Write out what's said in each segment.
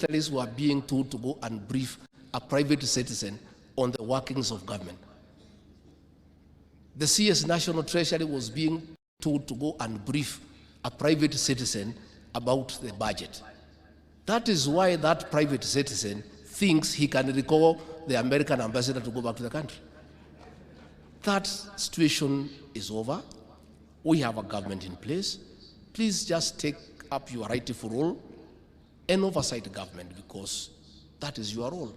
dignitaries were being told to go and brief a private citizen on the workings of government. The CS National Treasury was being told to go and brief a private citizen about the budget. That is why that private citizen thinks he can recall the American ambassador to go back to the country. That situation is over. We have a government in place. Please just take up your rightful role and oversight the government, because that is your role.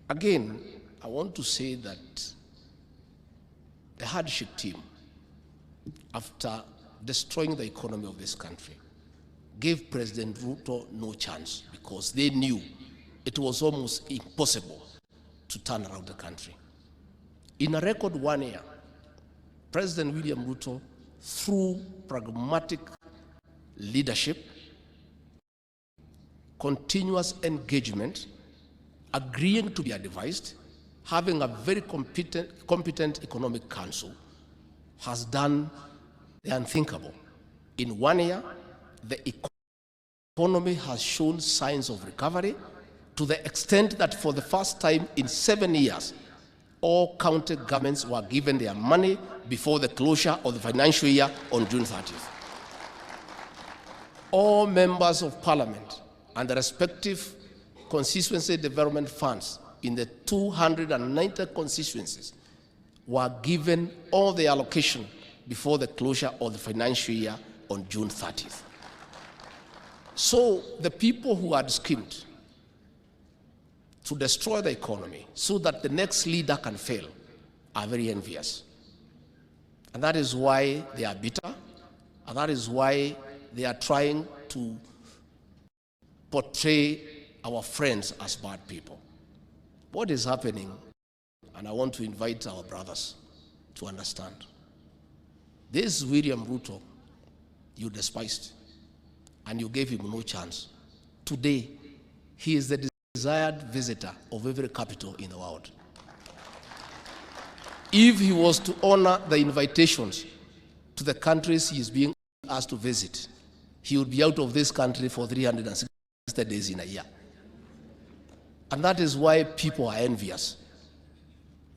Again, I want to say that the hardship team, after destroying the economy of this country, gave President Ruto no chance, because they knew it was almost impossible to turn around the country. In a record 1 year, President William Ruto, through pragmatic leadership, continuous engagement, agreeing to be advised, having a very competent economic council, has done the unthinkable. In 1 year, the economy has shown signs of recovery, to the extent that for the first time in 7 years, all county governments were given their money before the closure of the financial year on June 30th. All members of parliament and the respective constituency development funds in the 290 constituencies were given all the allocation before the closure of the financial year on June 30th. So the people who had schemed to destroy the economy so that the next leader can fail are very envious. And that is why they are bitter, and that is why they are trying to portray our friends as bad people. What is happening, and I want to invite our brothers to understand, this William Ruto you despised, and you gave him no chance. Today, he is the desired visitor of every capital in the world. If he was to honor the invitations to the countries he is being asked to visit, he would be out of this country for 360 days in a year. And that is why people are envious.